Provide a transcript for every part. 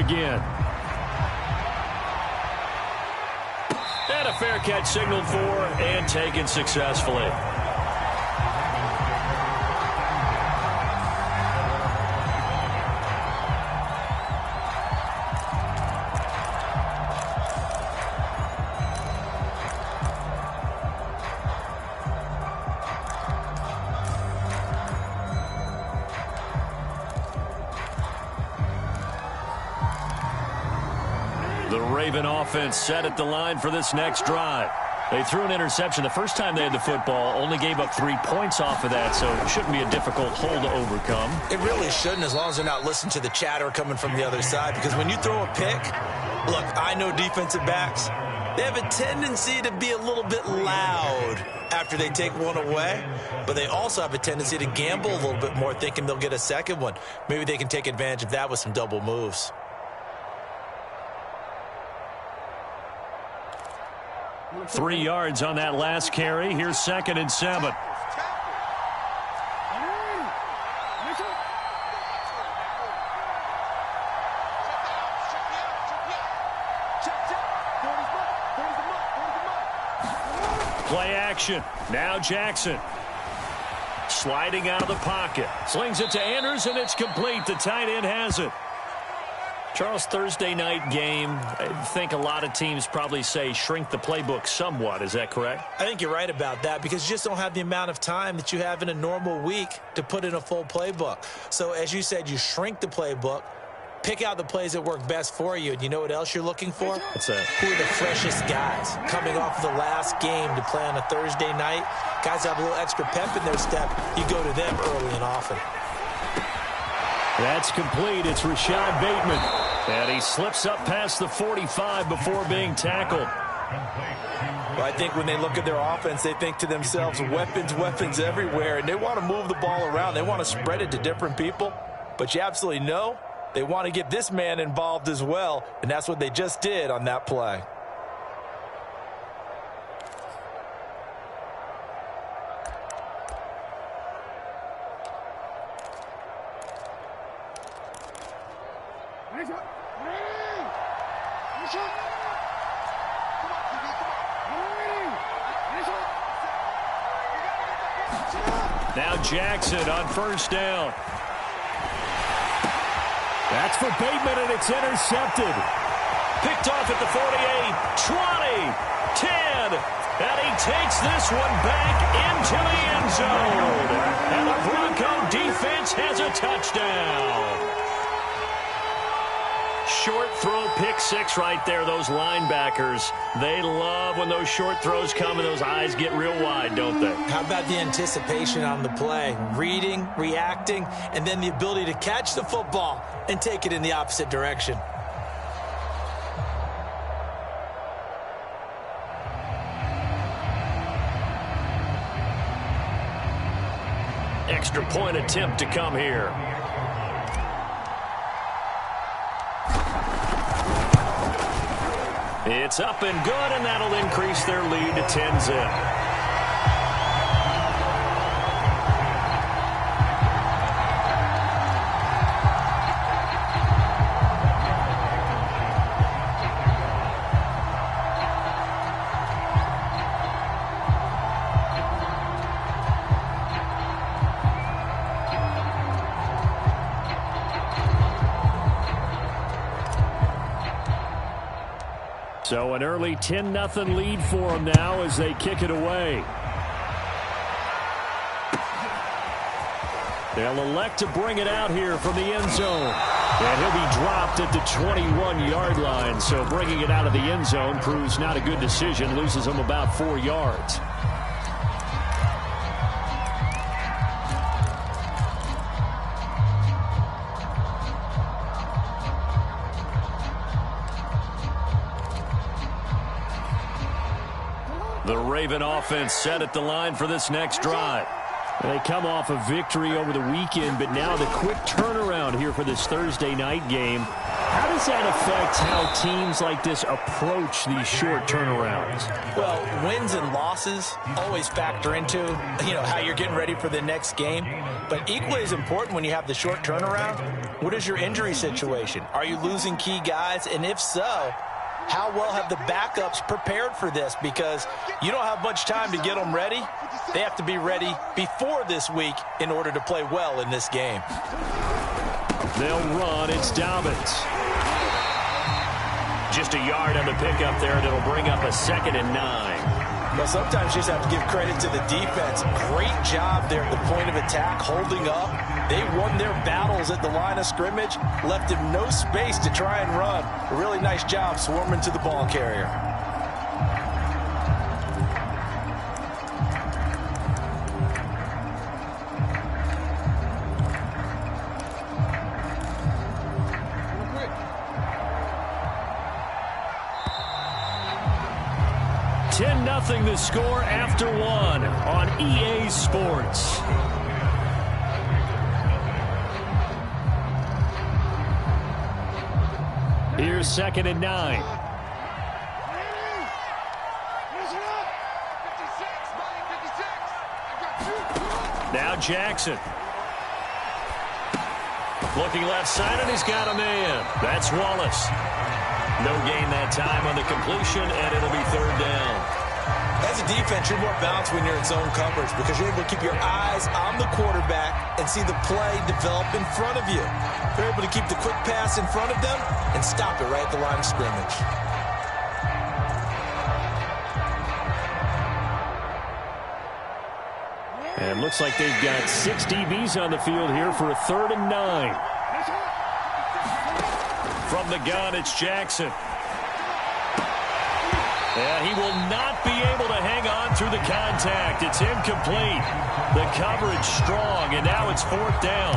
begin. And a fair catch signaled for and taken successfully. The Raven offense set at the line for this next drive. They threw an interception the first time they had the football, only gave up 3 points off of that, so it shouldn't be a difficult hole to overcome. It really shouldn't, as long as they're not listening to the chatter coming from the other side, because when you throw a pick, look, I know defensive backs, they have a tendency to be a little bit loud after they take one away, but they also have a tendency to gamble a little bit more, thinking they'll get a second one. Maybe they can take advantage of that with some double moves. 3 yards on that last carry. Here's 2nd and 7. Play action. Now Jackson. Sliding out of the pocket. Slings it to Anders, and it's complete. The tight end has it. Charles, Thursday night game, I think a lot of teams probably say shrink the playbook somewhat. Is that correct? I think you're right about that, because you just don't have the amount of time that you have in a normal week to put in a full playbook. So as you said, you shrink the playbook, pick out the plays that work best for you. And you know what else you're looking for? What's that? Who are the freshest guys coming off the last game to play on a Thursday night? Guys have a little extra pep in their step. You go to them early and often. That's complete. It's Rashad Bateman. And he slips up past the 45 before being tackled. Well, I think when they look at their offense, they think to themselves, weapons, weapons everywhere. And they want to move the ball around. They want to spread it to different people. But you absolutely know they want to get this man involved as well. And that's what they just did on that play. Now Jackson on 1st down. That's for Bateman, and it's intercepted. Picked off at the 48, 20, 10. And he takes this one back into the end zone. And the Bronco defense has a touchdown. Short throw, pick 6 right there. Those linebackers, they love when those short throws come and those eyes get real wide, don't they? How about the anticipation on the play? Reading, reacting, and then the ability to catch the football and take it in the opposite direction. Extra point attempt to come here. It's up and good, and that'll increase their lead to 10-zip. So an early 10-0 lead for them now as they kick it away. They'll elect to bring it out here from the end zone. And he'll be dropped at the 21-yard line. So bringing it out of the end zone proves not a good decision. Loses him about 4 yards. The Raven offense set at the line for this next drive. They come off a victory over the weekend, but now the quick turnaround here for this Thursday night game. How does that affect how teams like this approach these short turnarounds? Well, wins and losses always factor into, how you're getting ready for the next game. But equally as important when you have the short turnaround, What is your injury situation? Are you losing key guys? And if so, how well have the backups prepared for this? Because you don't have much time to get them ready. They have to be ready before this week in order to play well in this game. They'll run. It's Dobbins. Just a yard on the pickup there, and it'll bring up a 2nd and 9. Well, sometimes you just have to give credit to the defense. Great job there at the point of attack, holding up. They won their battles at the line of scrimmage, left him no space to try and run. A really nice job swarming to the ball carrier. Nothing the score after 1 on EA Sports. Here's 2nd and 9. Now Jackson. Looking left side, and he's got a man. That's Wallace. No gain that time on the completion, and it'll be 3rd down. As a defense, you're more balanced when you're in zone coverage because you're able to keep your eyes on the quarterback and see the play develop in front of you. You're able to keep the quick pass in front of them and stop it right at the line of scrimmage. And it looks like they've got 6 DBs on the field here for a 3rd and 9. From the gun, it's Jackson. And he will not be able to hang on through the contact. It's incomplete. The coverage strong, and now it's 4th down.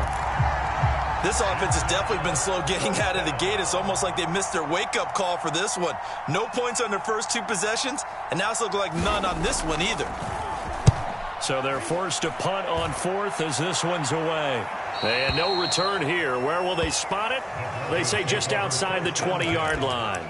This offense has definitely been slow getting out of the gate. It's almost like they missed their wake-up call for this one. No points on their first 2 possessions, and now it's looking like none on this one either. So they're forced to punt on 4th as this one's away. And no return here. Where will they spot it? They say just outside the 20-yard line.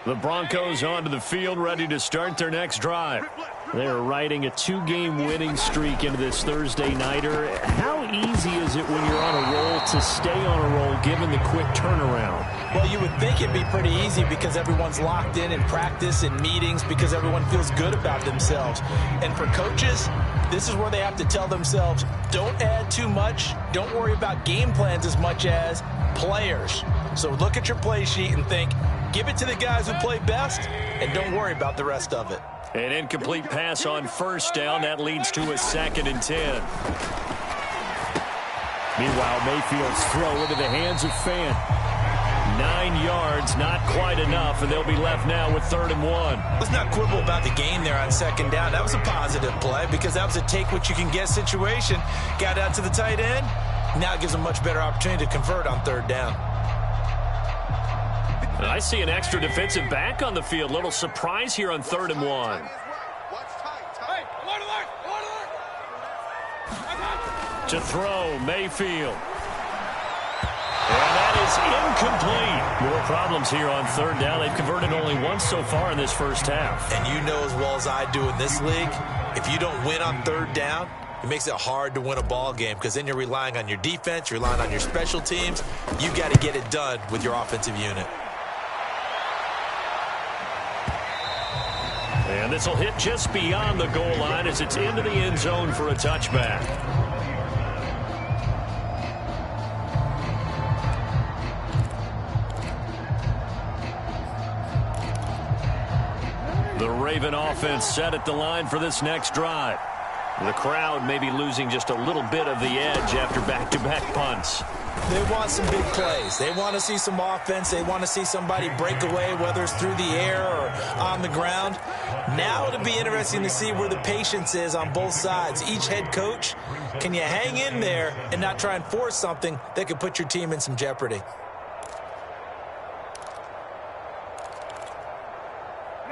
The Broncos onto the field, ready to start their next drive. They're riding a 2-game winning streak into this Thursday nighter. How easy is it when you're on a roll to stay on a roll given the quick turnaround? Well, you would think it'd be pretty easy because everyone's locked in practice and meetings because everyone feels good about themselves. And for coaches, this is where they have to tell themselves, don't add too much. Don't worry about game plans as much as players. So look at your play sheet and think, give it to the guys who play best, and don't worry about the rest of it. An incomplete pass on 1st down. That leads to a 2nd and 10. Meanwhile, Mayfield's throw into the hands of Fant. 9 yards, not quite enough, and they'll be left now with 3rd and 1. Let's not quibble about the gain there on 2nd down. That was a positive play because that was a take-what-you-can-get situation. Got out to the tight end. Now it gives them a much better opportunity to convert on 3rd down. I see an extra defensive back on the field. Little surprise here on 3rd and 1. To throw, Mayfield. And that is incomplete. More problems here on 3rd down. They've converted only once so far in this first half. And you know as well as I do in this league, if you don't win on 3rd down, it makes it hard to win a ball game because then you're relying on your defense, you're relying on your special teams. You've got to get it done with your offensive unit. And this will hit just beyond the goal line as it's into the end zone for a touchback. The Raven offense set at the line for this next drive. The crowd may be losing just a little bit of the edge after back-to-back punts. They want some big plays. They want to see some offense. They want to see somebody break away, whether it's through the air or on the ground. Now it'll be interesting to see where the patience is on both sides. Each head coach, can you hang in there and not try and force something that could put your team in some jeopardy?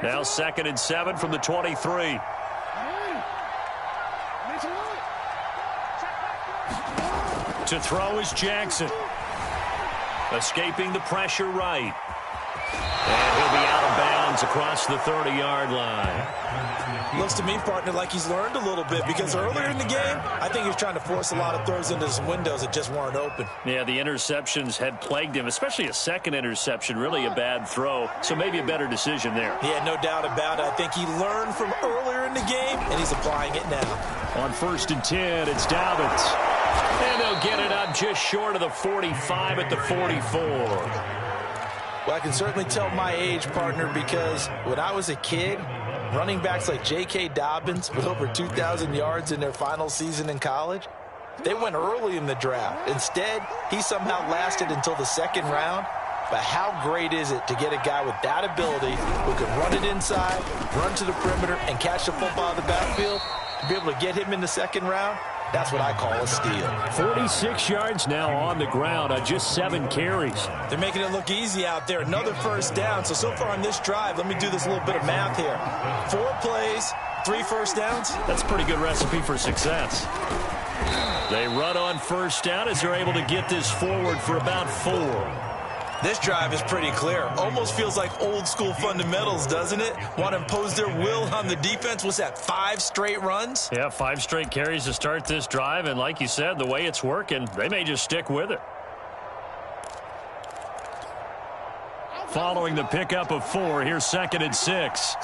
Now 2nd and 7 from the 23. To throw is Jackson. Escaping the pressure right. And he'll be out of bounds across the 30-yard line. Looks to me, partner, like he's learned a little bit, because earlier in the game, I think he was trying to force a lot of throws into some windows that just weren't open. Yeah, the interceptions had plagued him, especially a second interception, really a bad throw, so maybe a better decision there. Yeah, no doubt about it. I think he learned from earlier in the game, and he's applying it now. On 1st and 10, it's Dobbins. And they'll get it up just short of the 45 at the 44. Well, I can certainly tell my age, partner, because when I was a kid, running backs like J.K. Dobbins with over 2,000 yards in their final season in college, they went early in the draft. Instead, he somehow lasted until the 2nd round. But how great is it to get a guy with that ability who can run it inside, run to the perimeter, and catch the football out of the backfield? To be able to get him in the 2nd round, that's what I call a steal. 46 yards now on the ground on just 7 carries. They're making it look easy out there. Another 1st down. So far on this drive, let me do this little bit of math here. 4 plays, 3 1st downs. That's a pretty good recipe for success. They run on 1st down as they're able to get this forward for about 4. This drive is pretty clear. Almost feels like old school fundamentals, doesn't it? Want to impose their will on the defense. What's that, 5 straight runs? Yeah, 5 straight carries to start this drive. And like you said, the way it's working, they may just stick with it. Following the pickup of 4, here's 2nd and 6.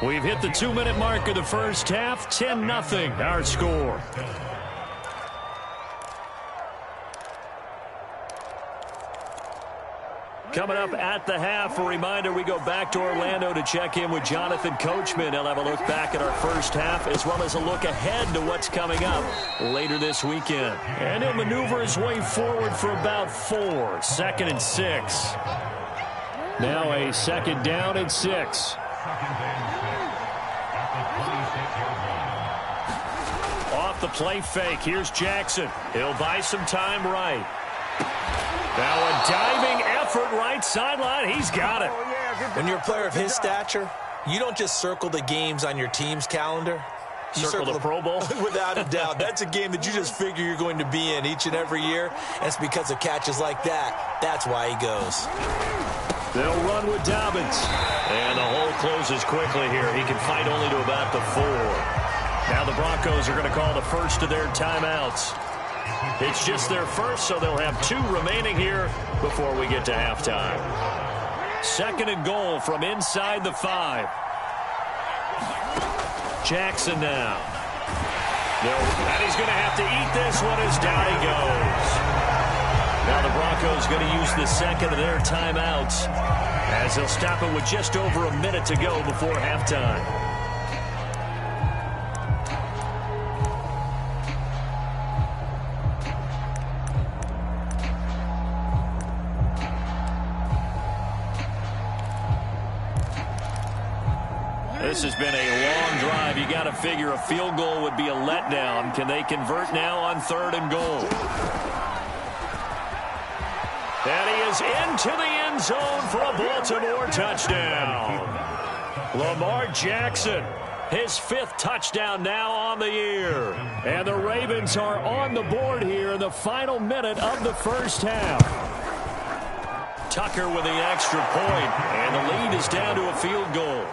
We've hit the 2-minute mark of the 1st half. 10-0 our score. Coming up at the half, a reminder, we go back to Orlando to check in with Jonathan Coachman. He'll have a look back at our 1st half as well as a look ahead to what's coming up later this weekend. And he'll maneuver his way forward for about 4. 2nd and 6. Now a 2nd down and 6. Off the play fake. Here's Jackson. He'll buy some time right. Now a diving effort right sideline. He's got it. When you're a player of his stature, you don't just circle the games on your team's calendar. You circle the Pro Bowl? Without a doubt. That's a game that you just figure you're going to be in each and every year. And it's because of catches like that. That's why he goes. They'll run with Dobbins. And the hole closes quickly here. He can fight only to about the 4. Now the Broncos are going to call the first of their timeouts. It's just their first, so they'll have 2 remaining here before we get to halftime. 2nd and goal from inside the 5. Jackson now. And he's going to have to eat this one as down he goes. Now the Broncos going to use the 2nd of their timeouts as they'll stop it with just over a minute to go before halftime. This has been a long drive. You got to figure a field goal would be a letdown. Can they convert now on 3rd and goal? And he is into the end zone for a Baltimore touchdown. Lamar Jackson, his 5th touchdown now on the year. And the Ravens are on the board here in the final minute of the 1st half. Tucker with the extra point, and the lead is down to a field goal.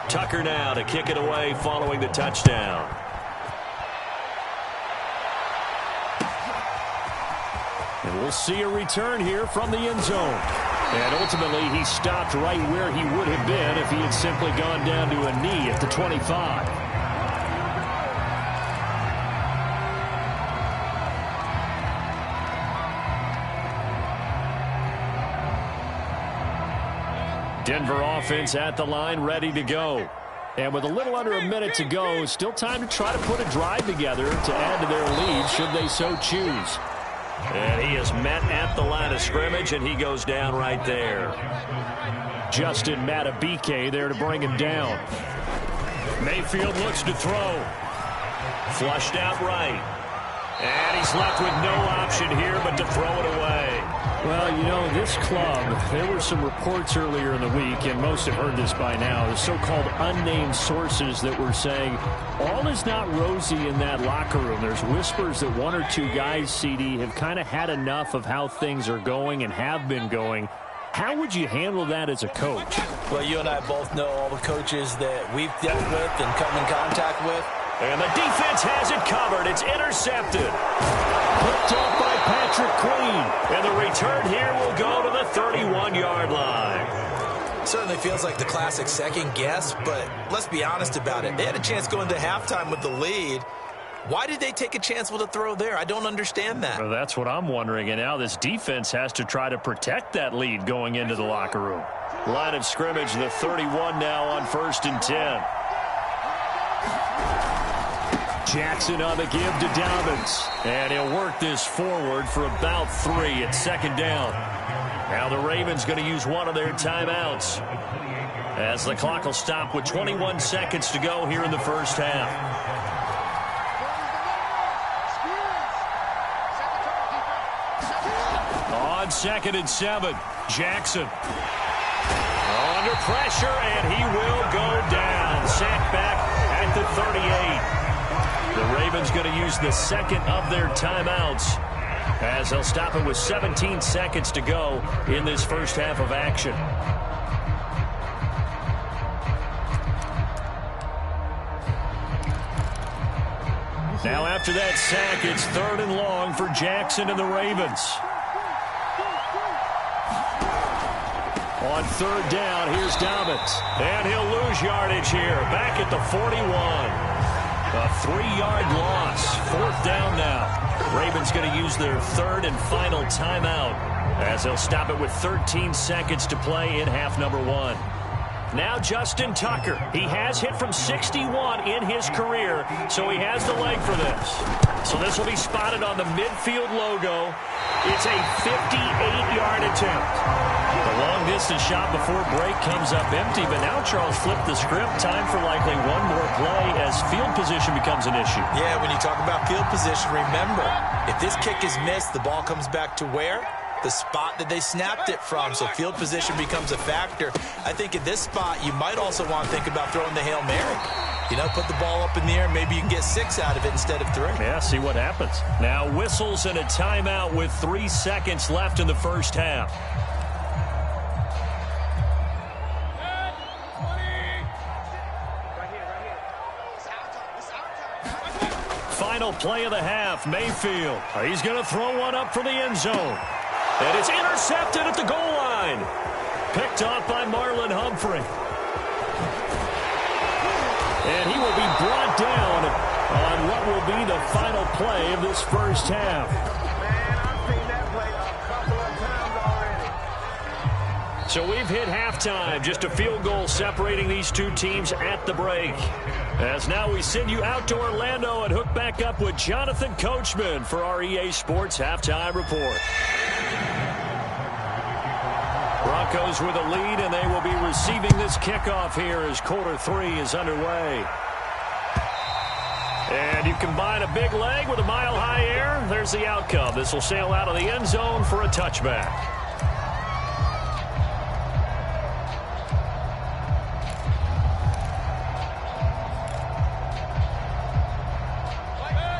Tucker now to kick it away following the touchdown. And we'll see a return here from the end zone. And ultimately, he stopped right where he would have been if he had simply gone down to a knee at the 25. Denver offense at the line, ready to go. And with a little under a minute to go, still time to try to put a drive together to add to their lead should they so choose. And he is met at the line of scrimmage, and he goes down right there. Justin Matabike there to bring him down. Mayfield looks to throw. Flushed out right. And he's left with no option here but to throw it away. Well, you know, this club, there were some reports earlier in the week, and most have heard this by now, the so-called unnamed sources that were saying all is not rosy in that locker room. There's whispers that one or two guys, CD, have kind of had enough of how things are going and have been going. How would you handle that as a coach? Well, you and I both know all the coaches that we've dealt with and come in contact with. And the defense has it covered. It's intercepted. Picked off by Patrick Queen. And the return here will go to the 31-yard line. Certainly feels like the classic second guess, but let's be honest about it. They had a chance going to halftime with the lead. Why did they take a chance with a throw there? I don't understand that. Well, that's what I'm wondering. And now this defense has to try to protect that lead going into the locker room. Line of scrimmage, the 31 now on 1st and 10. Jackson on the give to Dobbins. And he'll work this forward for about 3 at 2nd down. Now the Ravens going to use one of their timeouts, as the clock will stop with 21 seconds to go here in the first half. On 2nd and 7, Jackson under pressure, and he will go down. Sacked back at the 38. The Ravens going to use the second of their timeouts, as they'll stop it with 17 seconds to go in this first half of action. Now after that sack, it's 3rd and long for Jackson and the Ravens. On 3rd down, here's Dobbins. And he'll lose yardage here, back at the 41. A 3-yard loss. 4th down now. Ravens going to use their 3rd and final timeout, as they'll stop it with 13 seconds to play in half number 1. Now Justin Tucker. He has hit from 61 in his career, so he has the leg for this. So this will be spotted on the midfield logo. It's a 58-yard attempt. The long-distance shot before break comes up empty, but now Charles flipped the script. Time for likely one more play as field position becomes an issue. Yeah, when you talk about field position, remember, if this kick is missed, the ball comes back to where? The spot that they snapped it from. So field position becomes a factor. I think at this spot, you might also want to think about throwing the Hail Mary. You know, put the ball up in the air. Maybe you can get 6 out of it instead of 3. Yeah, see what happens. Now whistles and a timeout with 3 seconds left in the first half. Final play of the half, Mayfield. He's going to throw one up for the end zone. And it's intercepted at the goal line. Picked off by Marlon Humphrey. And he will be brought down on what will be the final play of this first half. I've seen that play a couple of times already. So we've hit halftime. Just a field goal separating these two teams at the break. As now we send you out to Orlando and hook back up with Jonathan Coachman for our EA Sports Halftime Report. Broncos with a lead, and they will be receiving this kickoff here as quarter 3 is underway. And you combine a big leg with a mile-high air, there's the outcome. This will sail out of the end zone for a touchback.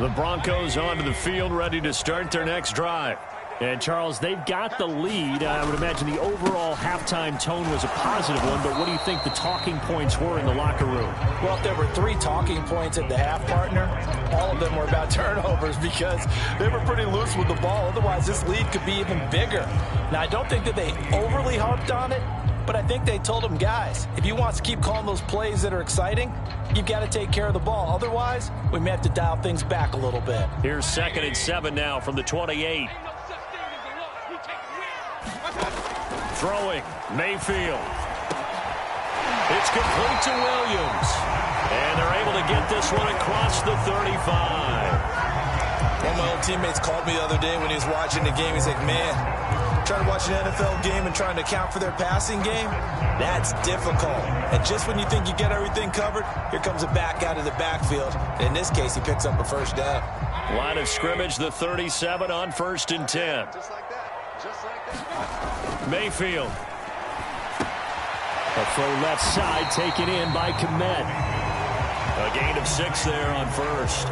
The Broncos onto the field, ready to start their next drive. And, Charles, they've got the lead. I would imagine the overall halftime tone was a positive one, but what do you think the talking points were in the locker room? Well, if there were 3 talking points at the half, partner, all of them were about turnovers because they were pretty loose with the ball. Otherwise, this lead could be even bigger. Now, I don't think that they overly harped on it, but I think they told them, guys, if you want to keep calling those plays that are exciting, you've got to take care of the ball. Otherwise, we may have to dial things back a little bit. Here's 2nd and 7 now from the 28. Throwing, Mayfield. It's complete to Williams. And they're able to get this one across the 35. One of my old teammates called me the other day when he was watching the game. He's like, man, trying to watch an NFL game and trying to account for their passing game, that's difficult. And just when you think you get everything covered, here comes a back out of the backfield. In this case, he picks up a first down. Line of scrimmage, the 37 on 1st and 10. Just like that. Just like that. Mayfield. A throw left side taken in by Kmet. A gain of 6 there on 1st.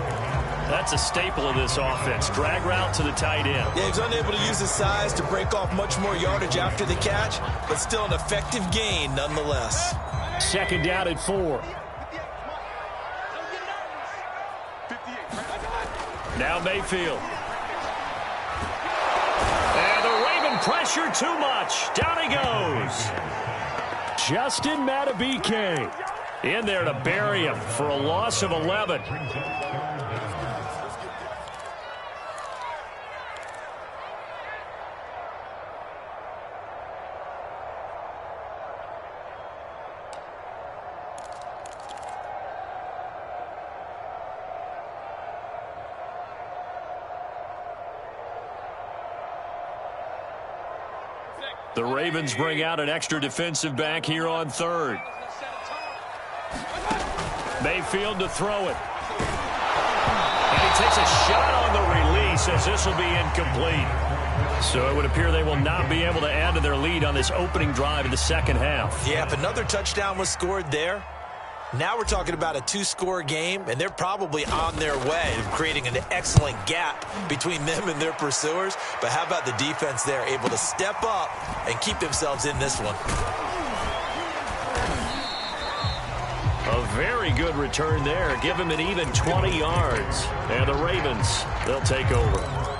That's a staple of this offense. Drag route to the tight end. Yeah, he's unable to use his size to break off much more yardage after the catch, but still an effective gain nonetheless. 2nd down and 4. Now Mayfield. And the Raven pressure too much. Down he goes. Justin Madubuike In there to bury him for a loss of 11. The Ravens bring out an extra defensive back here on 3rd. Mayfield to throw it. And he takes a shot on the release as this will be incomplete. So it would appear they will not be able to add to their lead on this opening drive in the second half. Yeah, if another touchdown was scored there, now we're talking about a 2-score game, and they're probably on their way to creating an excellent gap between them and their pursuers. But how about the defense there, able to step up and keep themselves in this one? A very good return there. Give him an even 20 yards. And the Ravens, they'll take over.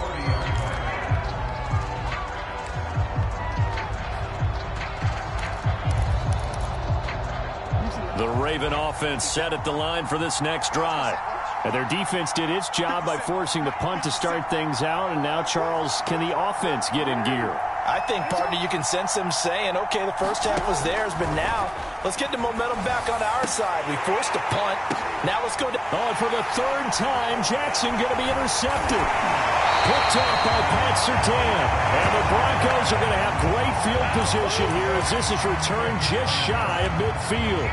The Raven offense set at the line for this next drive. And their defense did its job by forcing the punt to start things out. And now, Charles, can the offense get in gear? I think, partner, you can sense them saying, okay, the first half was theirs, but now let's get the momentum back on our side. We forced a punt. Now let's go down. Oh, and for the 3rd time, Jackson going to be intercepted. Picked off by Pat Surtain. And the Broncos are going to have great field position here as this is returned just shy of midfield.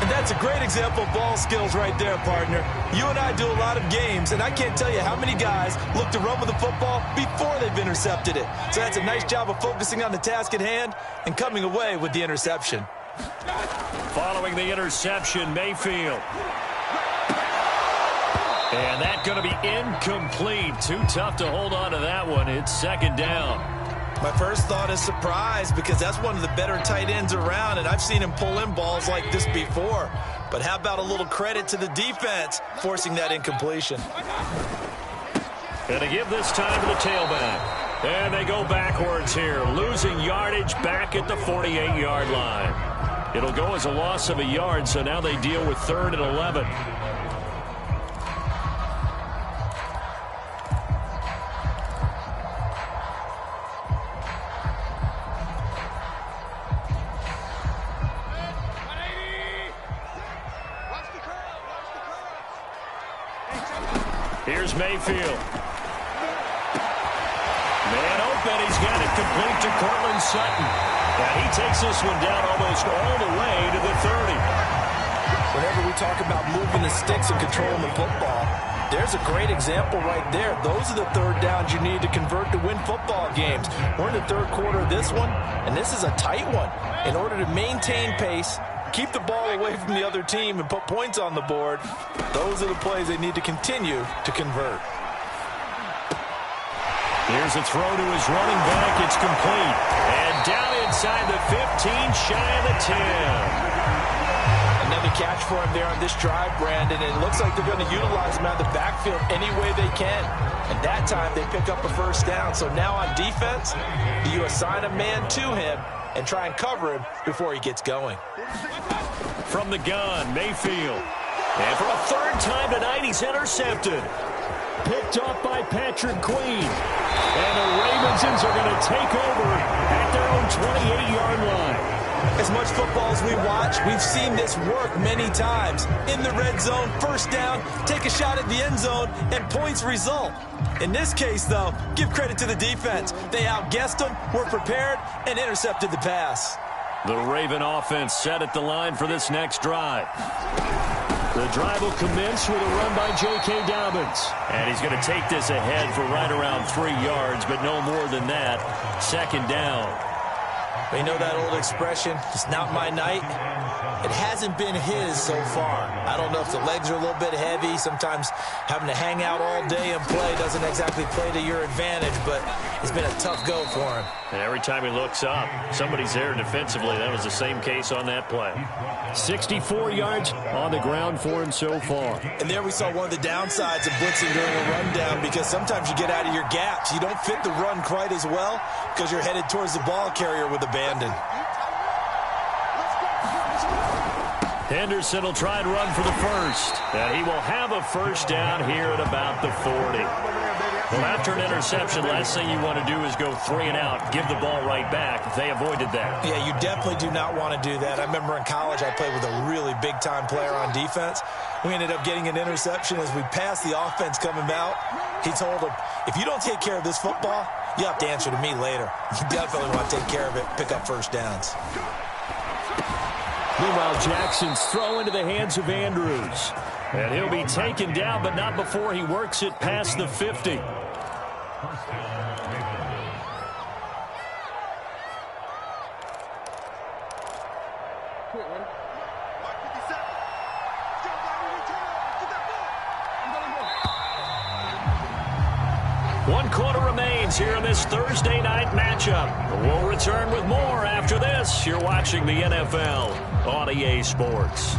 And that's a great example of ball skills right there, partner. You and I do a lot of games, and I can't tell you how many guys look to run with the football before they've intercepted it. So that's a nice job of focusing on the task at hand and coming away with the interception. Following the interception, Mayfield. And that's going to be incomplete. Too tough to hold on to that one. It's 2nd down. My first thought is surprise because that's one of the better tight ends around, and I've seen him pull in balls like this before. But how about a little credit to the defense forcing that incompletion? And to give this time to the tailback. And they go backwards here, losing yardage back at the 48-yard line. It'll go as a loss of a yard, so now they deal with 3rd and 11. Here's Mayfield. Man open. He's got it complete to Cortland Sutton. And he takes this one down almost all the way to the 30. Whenever we talk about moving the sticks and controlling the football, there's a great example right there. Those are the 3rd downs you need to convert to win football games. We're in the 3rd quarter of this one, and this is a tight one. In order to maintain pace, keep the ball away from the other team and put points on the board, those are the plays they need to continue to convert. Here's a throw to his running back. It's complete. And down inside the 15, shy of the 10. Another catch for him there on this drive, Brandon. And it looks like they're going to utilize him out of the backfield any way they can. And that time they pick up a first down. So now on defense, do you assign a man to him and try and cover him before he gets going? From the gun, Mayfield. And for a 3rd time tonight, he's intercepted. Picked off by Patrick Queen. And the Ravensons are going to take over at their own 28-yard line. As much football as we watch, we've seen this work many times. In the red zone, first down, take a shot at the end zone, and points result. In this case, though, give credit to the defense. They outguessed them, were prepared, and intercepted the pass. The Raven offense set at the line for this next drive. The drive will commence with a run by J.K. Dobbins. And he's going to take this ahead for right around 3 yards, but no more than that. Second down. You know that old expression, it's not my night? It hasn't been his so far. I don't know if the legs are a little bit heavy. Sometimes having to hang out all day and play doesn't exactly play to your advantage, but it's been a tough go for him. And every time he looks up, somebody's there defensively. That was the same case on that play. 64 yards on the ground for him so far. And there we saw one of the downsides of blitzing during a rundown, because sometimes you get out of your gaps. You don't fit the run quite as well because you're headed towards the ball carrier with abandon. Henderson will try and run for the first. And he will have a first down here at about the 40. Well, after an interception, last thing you want to do is go 3 and out, give the ball right back. They avoided that. Yeah, you definitely do not want to do that. I remember in college I played with a really big-time player on defense. We ended up getting an interception as we passed the offense coming out. He told him, if you don't take care of this football, you have to answer to me later. You definitely want to take care of it, pick up first downs. Meanwhile, Jackson's throw into the hands of Andrews. And he'll be taken down, but not before he works it past the 50. One quarter remains here in this Thursday night matchup. We'll return with more after this. You're watching the NFL on EA Sports.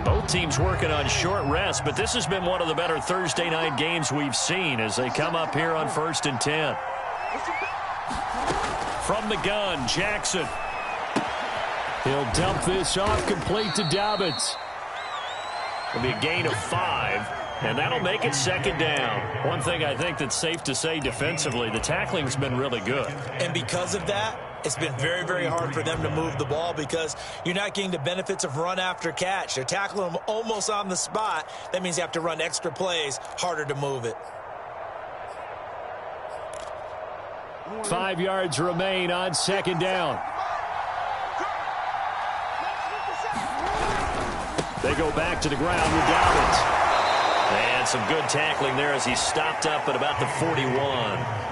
Both teams working on short rest, but this has been one of the better Thursday night games we've seen as they come up here on 1st and 10. From the gun, Jackson. He'll dump this off complete to Dobbins. It'll be a gain of 5, and that'll make it second down. One thing I think that's safe to say defensively, the tackling's been really good. And because of that, it's been very, very hard for them to move the ball because you're not getting the benefits of run after catch. They're tackling them almost on the spot. That means you have to run extra plays, harder to move it. 5 yards remain on second down. They go back to the ground with Dobbins. And some good tackling there as he stopped up at about the 41.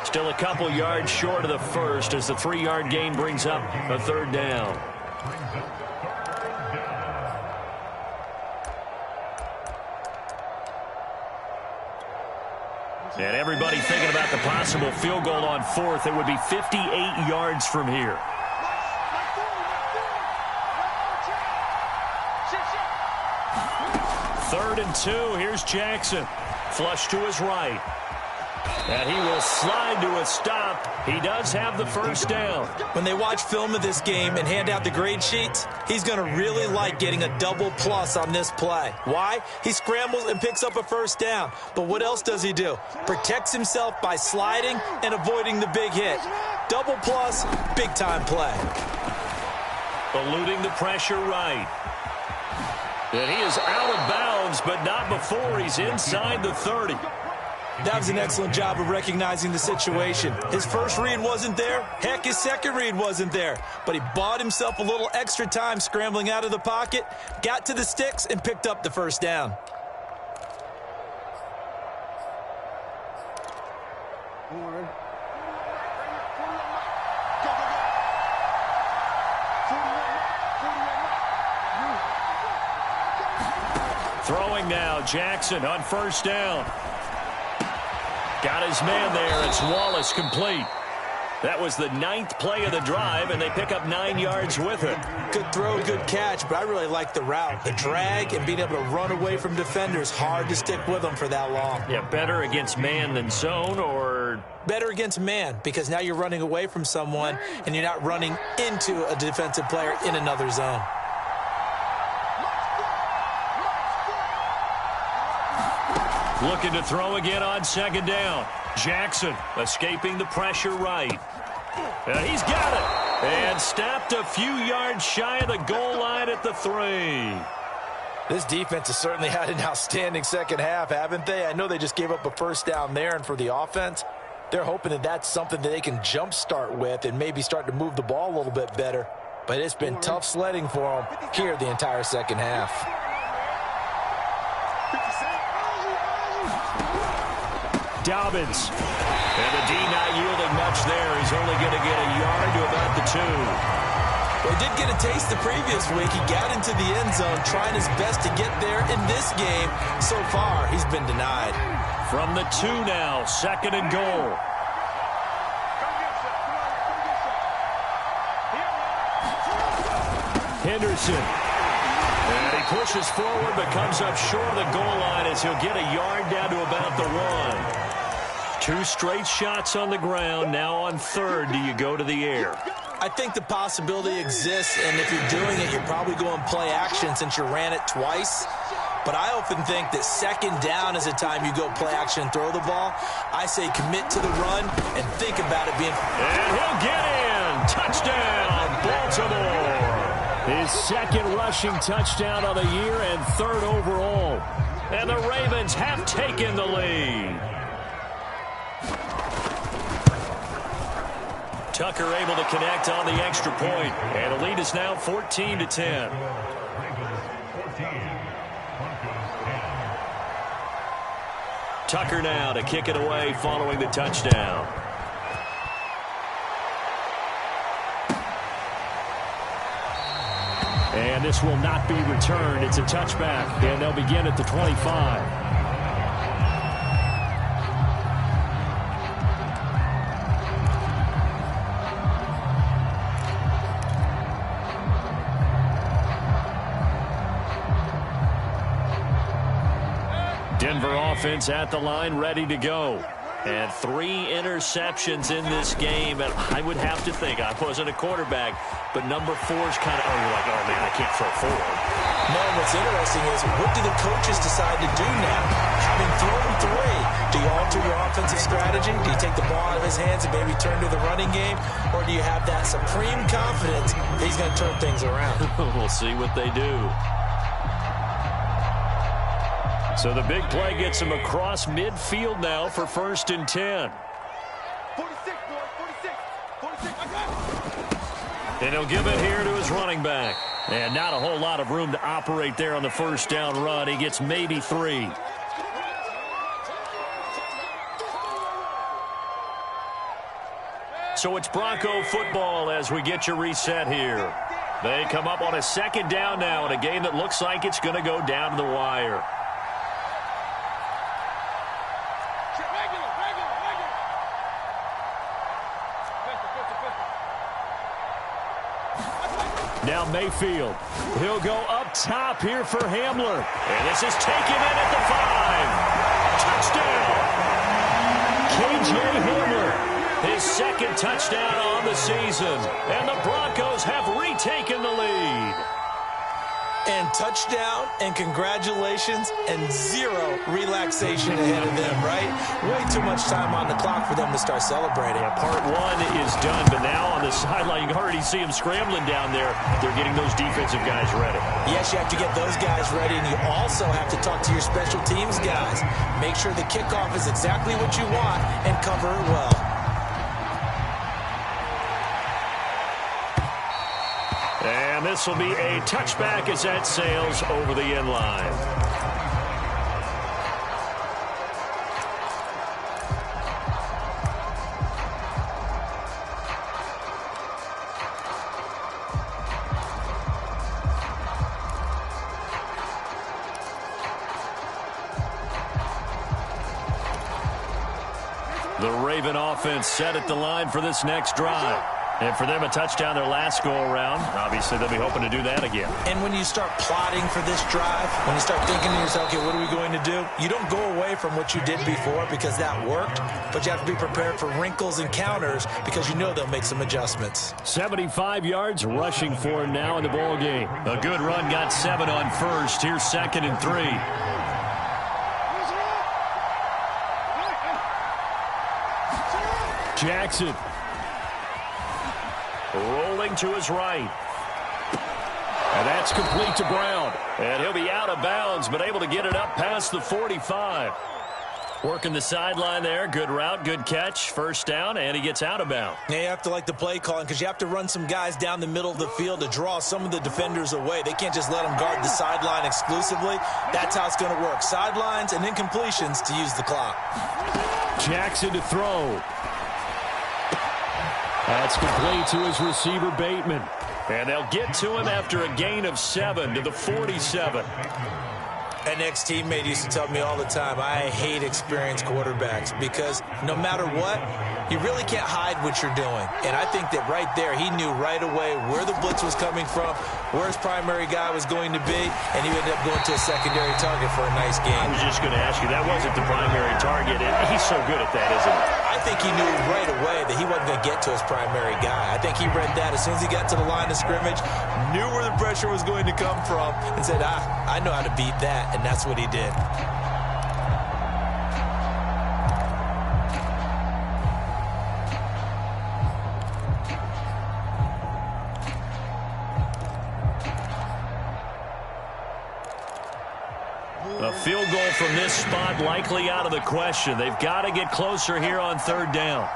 Still a couple yards short of the first as the 3-yard gain brings up a third down. And everybody thinking about the possible field goal on 4th. It would be 58 yards from here. Third and 2. Here's Jackson. Flush to his right. And he will slide to a stop. He does have the first down. When they watch film of this game and hand out the grade sheets, he's going to really like getting a double plus on this play. Why? He scrambles and picks up a first down. But what else does he do? Protects himself by sliding and avoiding the big hit. Double plus, big-time play. Eluding the pressure right. And he is out of bounds, but not before he's inside the 30. That was an excellent job of recognizing the situation. His first read wasn't there. Heck, his second read wasn't there. But he bought himself a little extra time scrambling out of the pocket, got to the sticks, and picked up the first down. Throwing now, Jackson on first down. Got his man there. It's Wallace complete. That was the 9th play of the drive, and they pick up 9 yards with it. Good throw, good catch, but I really like the route. The drag and being able to run away from defenders, hard to stick with them for that long. Yeah, better against man than zone, or? Better against man, because now you're running away from someone, and you're not running into a defensive player in another zone. Looking to throw again on second down. Jackson escaping the pressure right. He's got it. And stopped a few yards shy of the goal line at the 3. This defense has certainly had an outstanding second half, haven't they? I know they just gave up a first down there, and for the offense, they're hoping that that's something that they can jumpstart with and maybe start to move the ball a little bit better. But it's been tough sledding for them here the entire second half. Dobbins. And the D not yielding much there. He's only going to get a yard to about the 2. Well, he did get a taste the previous week. He got into the end zone trying his best to get there in this game. So far, he's been denied. From the 2 now, second and goal. Henderson. And he pushes forward but comes up short of the goal line as he'll get a yard down to about the 1. 2 straight shots on the ground. Now on third, do you go to the air? I think the possibility exists, and if you're doing it, you're probably going play action since you ran it twice. But I often think that second down is a time you go play action and throw the ball. I say commit to the run and think about it being... And he'll get in. Touchdown, Baltimore. His second rushing touchdown of the year and third overall. And the Ravens have taken the lead. Tucker able to connect on the extra point, and the lead is now 14-10. Tucker now to kick it away following the touchdown. And this will not be returned. It's a touchback, and they'll begin at the 25. Denver offense at the line, ready to go. And 3 interceptions in this game. And I would have to think, I wasn't a quarterback, but number 4's kind of, you're like, oh, man, I can't throw 4. No, what's interesting is, what do the coaches decide to do now? Having thrown 3, do you alter your offensive strategy? Do you take the ball out of his hands and maybe turn to the running game? Or do you have that supreme confidence that he's going to turn things around? We'll see what they do. So the big play gets him across midfield now for 1st and 10. 46, boy, 46, I got it. And he'll give it here to his running back. And not a whole lot of room to operate there on the first down run. He gets maybe 3. So it's Bronco football as we get you reset here. They come up on a second down now in a game that looks like it's going to go down to the wire. Now Mayfield. He'll go up top here for Hamler. And this is taken in at the 5. Touchdown. KJ Hamler. His second touchdown on the season. And the Broncos have retaken the lead. And touchdown, and congratulations, and 0 relaxation ahead of them, right? Way too much time on the clock for them to start celebrating. Yeah, part 1 is done, but now on the sideline, you can already see them scrambling down there. They're getting those defensive guys ready. Yes, you have to get those guys ready, and you also have to talk to your special teams guys. Make sure the kickoff is exactly what you want and cover it well. And this will be a touchback as that sails over the end line. The Raven offense set at the line for this next drive. And for them, a touchdown their last go-around. Obviously, they'll be hoping to do that again. And when you start plotting for this drive, when you start thinking to yourself, okay, what are we going to do? You don't go away from what you did before because that worked, but you have to be prepared for wrinkles and counters because you know they'll make some adjustments. 75 yards rushing for him now in the ball game. A good run got 7 on first. Here's 2nd and 3. Jackson. Rolling to his right. And that's complete to Brown. And he'll be out of bounds, but able to get it up past the 45. Working the sideline there. Good route, good catch. First down, and he gets out of bounds. Yeah, you have to like the play calling because you have to run some guys down the middle of the field to draw some of the defenders away. They can't just let them guard the sideline exclusively. That's how it's going to work. Sidelines and incompletions to use the clock. Jackson to throw. That's complete to his receiver, Bateman. And they'll get to him after a gain of 7 to the 47. An ex-teammate used to tell me all the time, I hate experienced quarterbacks because no matter what, you really can't hide what you're doing. And I think that right there, he knew right away where the blitz was coming from, where his primary guy was going to be, and he ended up going to a secondary target for a nice game. I was just going to ask you, that wasn't the primary target. He's so good at that, isn't he? I think he knew right away that he wasn't going to get to his primary guy. I think he read that as soon as he got to the line of scrimmage, knew where the pressure was going to come from, and said, I know how to beat that, and that's what he did. A field goal from this spot likely out of the question. They've got to get closer here on third down.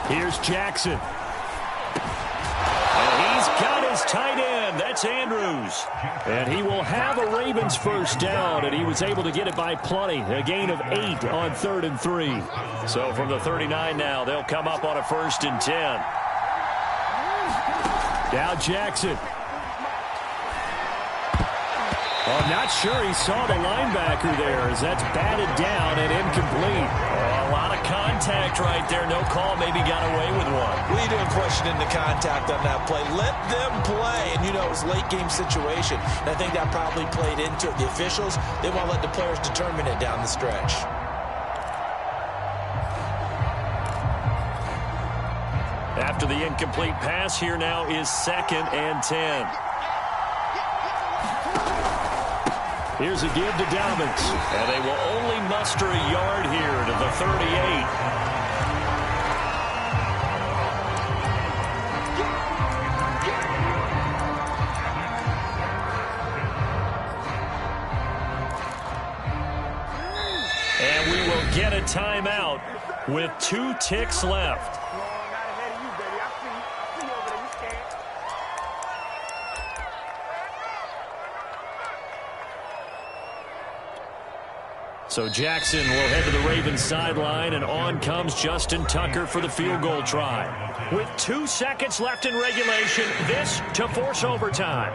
Here's Jackson. And he's got his tight end. That's Andrews. And he will have a Ravens first down, and he was able to get it by plenty. A gain of 8 on 3rd and 3. So from the 39 now, they'll come up on a 1st and 10. Now Jackson. I'm not sure he saw the linebacker there as that's batted down and incomplete. A lot of contact right there. No call. Maybe got away with one. What are you doing questioning the contact on that play? Let them play. And, you know, it was a late-game situation. And I think that probably played into it. The officials, they won't let the players determine it down the stretch. After the incomplete pass, here now is 2nd and 10. Here's a give to Dobbins. And they will only muster a yard here to the 38. And we will get a timeout with 2 ticks left. So Jackson will head to the Ravens sideline, and on comes Justin Tucker for the field goal try. With 2 seconds left in regulation, this to force overtime.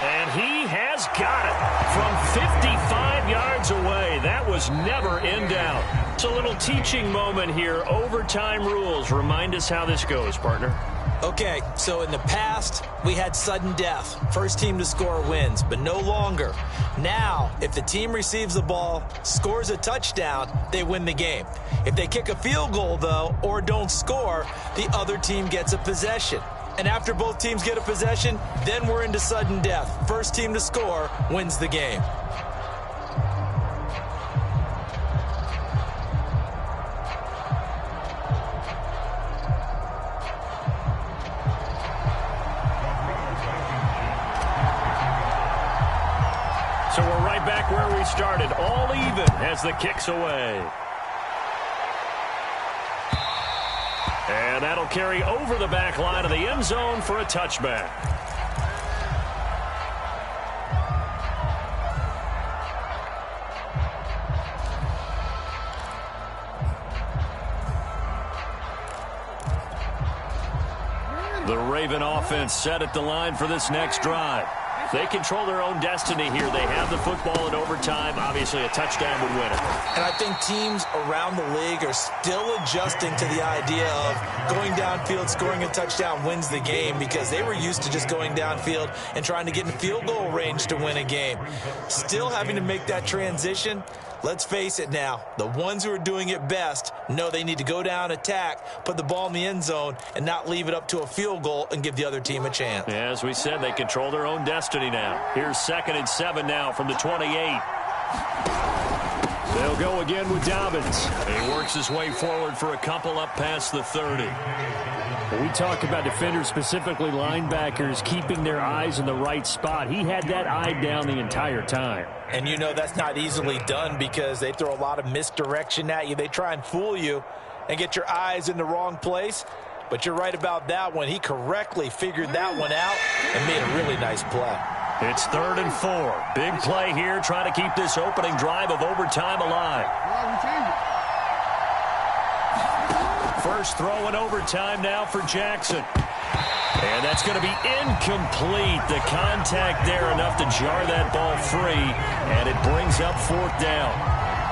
And he has got it from 55 yards away. That was never in doubt. It's a little teaching moment here. Overtime rules. Remind us how this goes, partner. Okay, so in the past, we had sudden death. First team to score wins, but no longer. Now, if the team receives the ball, scores a touchdown, they win the game. If they kick a field goal, though, or don't score, the other team gets a possession. And after both teams get a possession, then we're into sudden death. First team to score wins the game. So we're right back where we started, all even as the kick's away. And that'll carry over the back line of the end zone for a touchback. The Raven offense set at the line for this next drive. They control their own destiny here. They have the football in overtime. Obviously, a touchdown would win it. And I think teams around the league are still adjusting to the idea of going downfield, scoring a touchdown wins the game, because they were used to just going downfield and trying to get in field goal range to win a game. Still having to make that transition. Let's face it now, the ones who are doing it best know they need to go down, attack, put the ball in the end zone, and not leave it up to a field goal and give the other team a chance. Yeah, as we said, they control their own destiny now. Here's 2nd and 7 now from the 28. They'll go again with Dobbins. He works his way forward for a couple up past the 30. We talk about defenders, specifically linebackers, keeping their eyes in the right spot. He had that eye down the entire time. And you know that's not easily done because they throw a lot of misdirection at you. They try and fool you and get your eyes in the wrong place. But you're right about that one. He correctly figured that one out and made a really nice play. It's 3rd and 4. Big play here, trying to keep this opening drive of overtime alive. First throw in overtime now for Jackson. And that's going to be incomplete. The contact there enough to jar that ball free, and it brings up 4th down.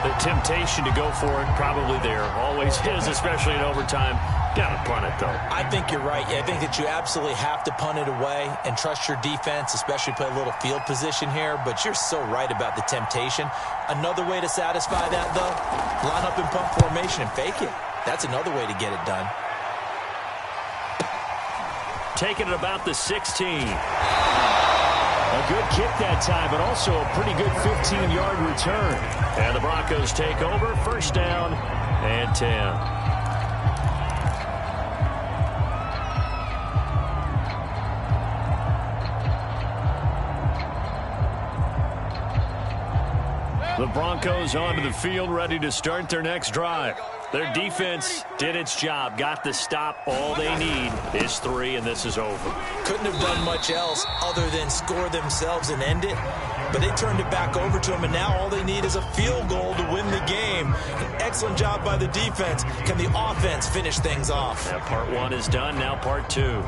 The temptation to go for it probably there. Always is, especially in overtime. Got to punt it, though. I think you're right. I think that you absolutely have to punt it away and trust your defense, especially play a little field position here. But you're so right about the temptation. Another way to satisfy that, though, line up in punt formation and fake it. That's another way to get it done. Taking it about the 16. A good kick that time, but also a pretty good 15-yard return. And the Broncos take over. 1st down and 10. The Broncos onto the field, ready to start their next drive. Their defense did its job, got the stop. All they need is 3, and this is over. Couldn't have done much else other than score themselves and end it. But they turned it back over to them, and now all they need is a field goal to win the game. An excellent job by the defense. Can the offense finish things off? Now part 1 is done, now part 2.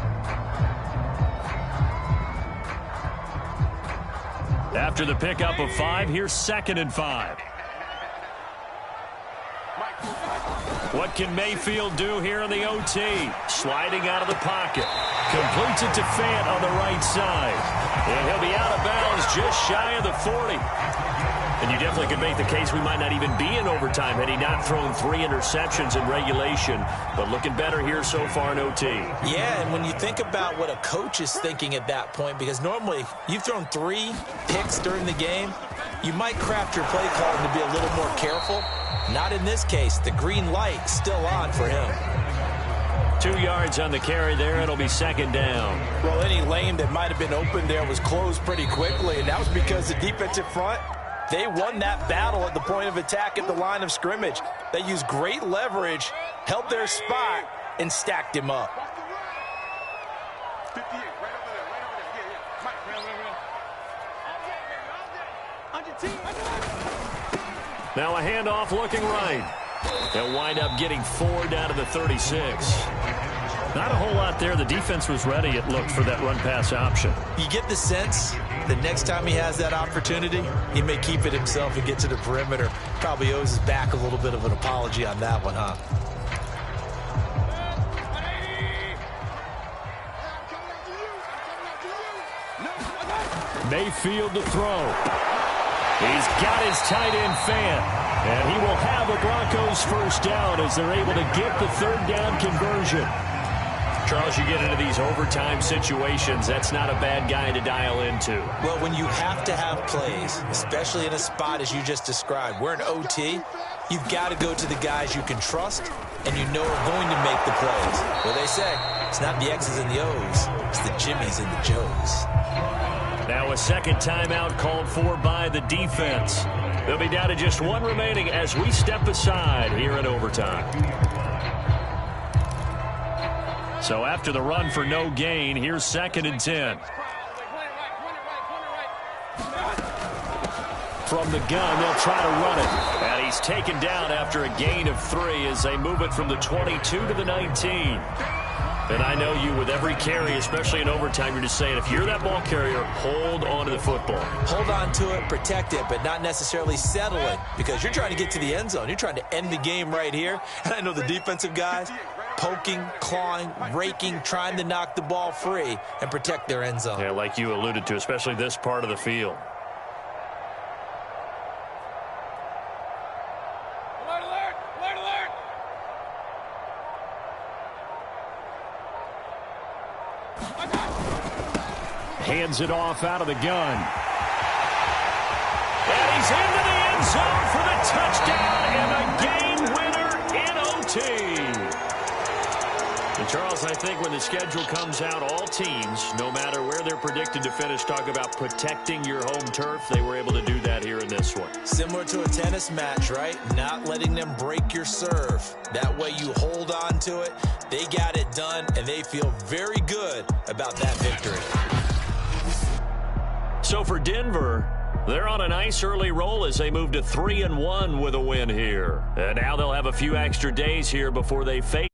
After the pickup of 5, here's 2nd and 5. What can Mayfield do here in the OT? Sliding out of the pocket. Completes it to Fant on the right side. And he'll be out of bounds just shy of the 40. And you definitely could make the case we might not even be in overtime had he not thrown 3 interceptions in regulation. But looking better here so far in OT. Yeah, and when you think about what a coach is thinking at that point, because normally you've thrown 3 picks during the game, you might craft your play calling to be a little more careful. Not in this case. The green light still on for him. 2 yards on the carry there. It'll be 2nd down. Well, any lane that might have been open there was closed pretty quickly, and that was because the defensive front, they won that battle at the point of attack at the line of scrimmage. They used great leverage, held their spot, and stacked him up. 58, right over there, right over there. Yeah. Mike, right. On your team. Now a handoff looking right. They'll wind up getting 4 down to the 36. Not a whole lot there. The defense was ready, it looked, for that run-pass option. You get the sense that next time he has that opportunity, he may keep it himself and get to the perimeter. Probably owes his back a little bit of an apology on that one, huh? Mayfield to throw. He's got his tight end Fant. And he will have a Broncos 1st down as they're able to get the 3rd down conversion. Charles, you get into these overtime situations, that's not a bad guy to dial into. Well, when you have to have plays, especially in a spot as you just described, we're in OT, you've got to go to the guys you can trust and you know are going to make the plays. Well, they say it's not the X's and the O's, it's the Jimmies and the Joes. Now a 2nd timeout called for by the defense. They'll be down to just 1 remaining as we step aside here in overtime. So after the run for no gain, here's 2nd and 10. From the gun, they'll try to run it. And he's taken down after a gain of 3 as they move it from the 22 to the 19. And I know you, with every carry, especially in overtime, you're just saying, if you're that ball carrier, hold on to the football. Hold on to it, protect it, but not necessarily settle it, because you're trying to get to the end zone. You're trying to end the game right here. And I know the defensive guys poking, clawing, raking, trying to knock the ball free and protect their end zone. Yeah, like you alluded to, especially this part of the field. Alert, alert, alert, alert. Hands it off out of the gun. And he's into the end zone for the touchdown and a game winner in OT. And Charles, I think when the schedule comes out, all teams, no matter where they're predicted to finish, talk about protecting your home turf. They were able to do that here in this one. Similar to a tennis match, right? Not letting them break your serve. That way you hold on to it. They got it done, and they feel very good about that victory. So for Denver, they're on a nice early roll as they move to 3-1 with a win here. And now they'll have a few extra days here before they face